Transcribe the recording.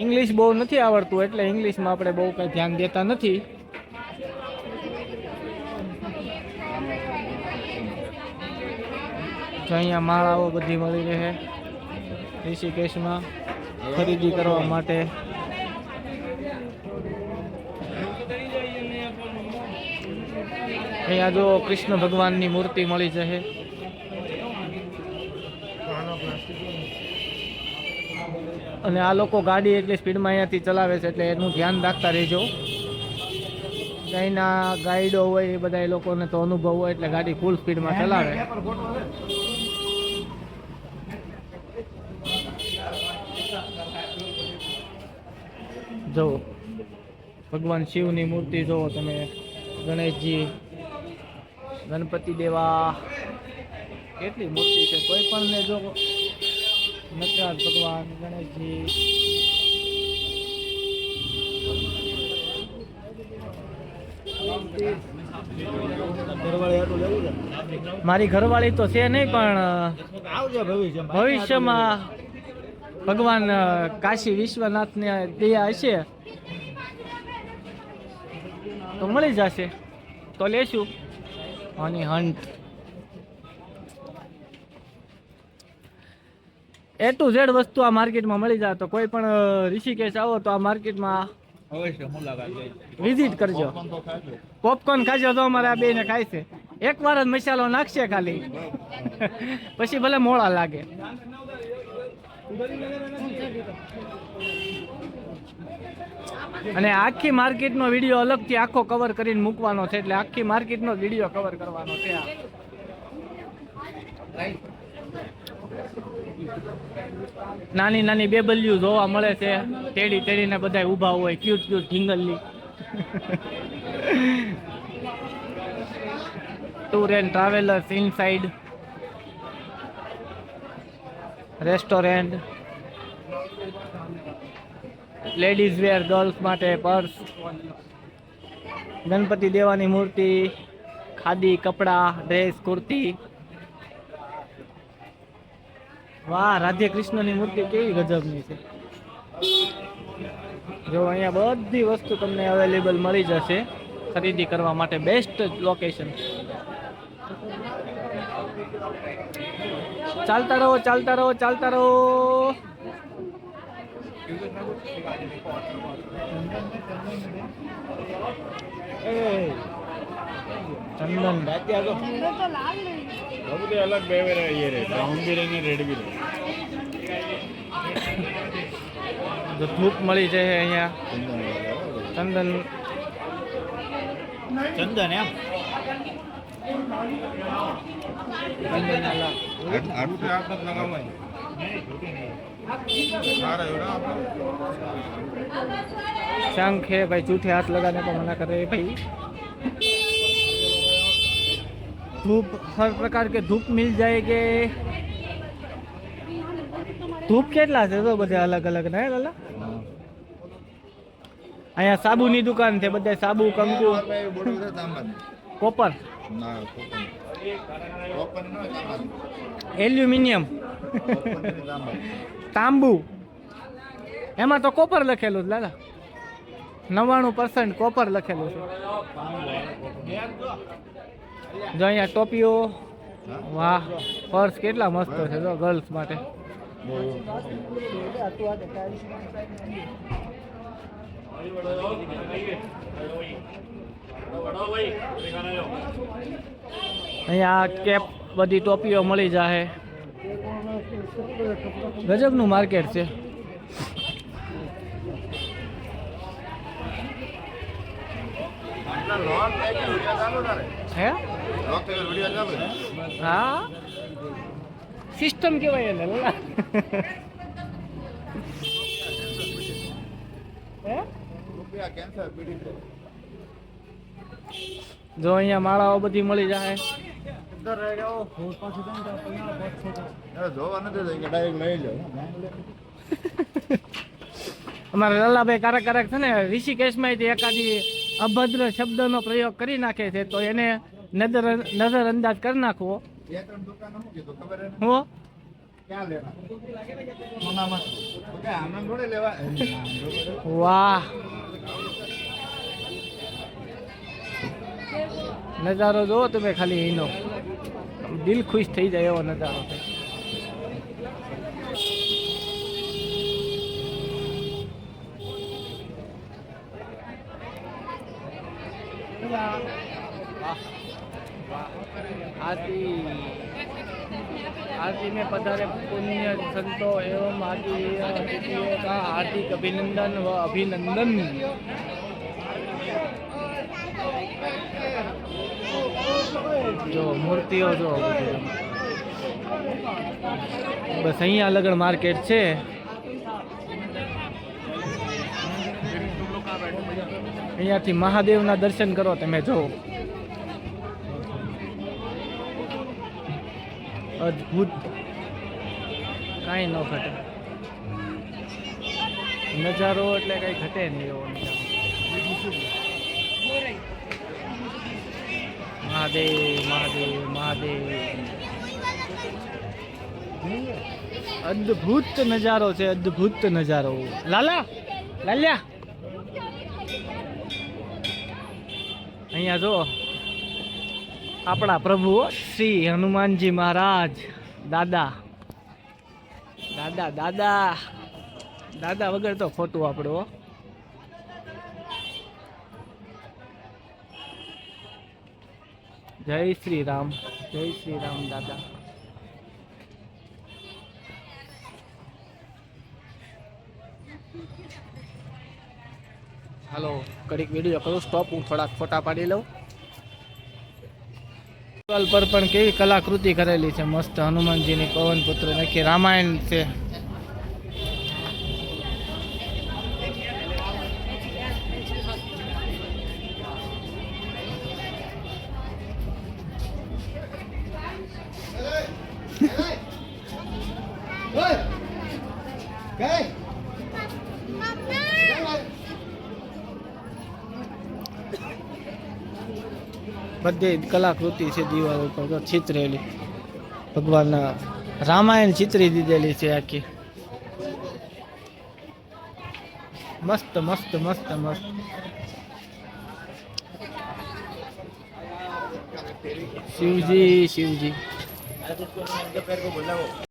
English બહુ નથી આવડતું એટલે ઇંગ્લિશમાં આપણે બહુ કંઈ ધ્યાન દેતા નથી. તો અહીંયા માળાઓ બધી મળી રહે ઋષિકેશમાં ખરીદી કરવા માટે. અહીંયા જો કૃષ્ણ ભગવાનની મૂર્તિ મળી જશે. અને આ લોકો ગાડી એટલી સ્પીડમાં અહીંયાથી ચલાવે છે એટલે એનું ધ્યાન રાખતા રહેજો. અહીંના ગાઈડો હોય એ બધા એ લોકોને તો અનુભવ હોય એટલે ગાડી ફૂલ સ્પીડમાં ચલાવે. જો ભગવાન શિવની મૂર્તિ જોવો તમે, ગણેશજી, ગણપતિ દેવા, કેટલી મૂર્તિ છે. કોઈ પણ ને જો નટરાજ ભગવાન, ગણેશજી, મારી ઘરવાળી તો છે નહીં પણ ભવિષ્યમાં ભગવાન કાશી વિશ્વનાથને દયા હશે તો મળી જશે તો લેશું. હની હન્ટ એ ટુ ઝેડ વસ્તુ આ માર્કેટમાં મળી જાય. તો કોઈ પણ ઋષિકેશ આવો તો આ માર્કેટમાં અવશ્ય મુલાકાત વિઝિટ કરજો. પોપકોર્ન ખાજો તો અમારે આ બેને ખાય છે. એકવાર જ મસાલો નાખશે ખાલી પછી ભલે મોળા લાગે. અને આખી માર્કેટનો વિડીયો અલગથી આખો કવર કરીને મૂકવાનો છે એટલે આખી માર્કેટનો વિડીયો કવર કરવાનો છે. નાની નાની બેબલ્યુ જોવા મળે છે. તેડી તેડીને બધા ઊભા હોય ક્યુટ ક્યુટ ઢીંગલી. Tour and travellers inside restaurant, ladies wear girls માટે પર્સ, ગણપતિ દેવાની મૂર્તિ, ખાદી કપડા, ડ્રેસ, કુર્તી. વાહ, રાધે કૃષ્ણની મૂર્તિ કેવી ગજબની છે. જો અહીંયા બધી વસ્તુ તમને અવેલેબલ મળી જશે ખરીદી કરવા માટે. Best location. ચાલતા રહો, ચાલતા રહો, ચાલતા રહો. ચંદન अलग बेवे ये रे ब्राउन भी रहेंगे रेड भी रहेंगे. जो धूप मળી જાય અહીંયા ચંદન ચંદન એમ ચંદન આલા આટલું આપણે લગાવવાય સારા એવડા शंख है भाई. जूठे हाथ लगाने को मना कर रहे हैं भाई. धूप, हर प्रकार के धूप मिल जाएंगे. धूप કેટલા છે તો બધા અલગ અલગ ને લાલા. અહીંયા સાબુની દુકાન છે. બધા સાબુ, કંકુ, કોપર, એલ્યુમિનિયમ, તાંબુ. એમાં તો કોપર લખેલું છે લાલા. 99% કોપર લખેલું છે. જો અહીંયા ટોપીઓ. વાહ, પર્સ કેટલા મસ્ત છે જો ગર્લ્સ માટે. અહીંયા કેપ, બધી ટોપીઓ મળી જાય. ગજબનું માર્કેટ છે. હે હા, સિસ્ટમ કેવાય એને લાલા. જો અહીંયા માળાઓ બધી મળી જાય. અમારા લાલાભાઈ કારક કારક છે ને ઋષિકેશમાં એકાદી અભદ્ર શબ્દનો પ્રયોગ કરી નાખે છે તો એને નજર અંદાજ કરી નાખવો. હું વાહ, નજારો જોવો તમે ખાલી એનો, દિલ ખુશ થઈ જાય એવો નજારો છે. आरती में पधारे पुण्य संतो एवं आरती का हार्दिक अभिनंदन व अभिनंदन। जो मूर्तिओ जो बस अहींया लगन मार्केट छे। अहींयाथी महादेवना दर्शन करो तमे जो अद्भुत, काई न घटे नजारो એટલે કઈ ઘટે નહીં એવો નજારો। મહાદેવ મહાદેવ મહાદેવ, અદ્ભુત નજારો છે, અદ્ભુત નજારો। લાલા લાલ્યા અહીંયા જો આપણા પ્રભુ શ્રી હનુમાનજી મહારાજ, દાદા દાદા દાદા દાદા વગર તો ખોટું આપણું। જય શ્રી રામ, જય શ્રી રામ દાદા। હાલો કડીક વિડીયો કરું સ્ટોપ, હું થોડાક ફોટા પાડી લઉં। પર પણ કેવી કલાકૃતિ કરેલી છે મસ્ત, હનુમાનજીની પવન પુત્ર નખી રામાયણ છે। બધી કલાકૃતિ છે દિવાલ ઉપર ચિતરેલી, ભગવાનના રામાયણ ચિત્રી દીધેલી છે આખી, મસ્ત મસ્ત મસ્ત મસ્ત। શિવજી શિવજી।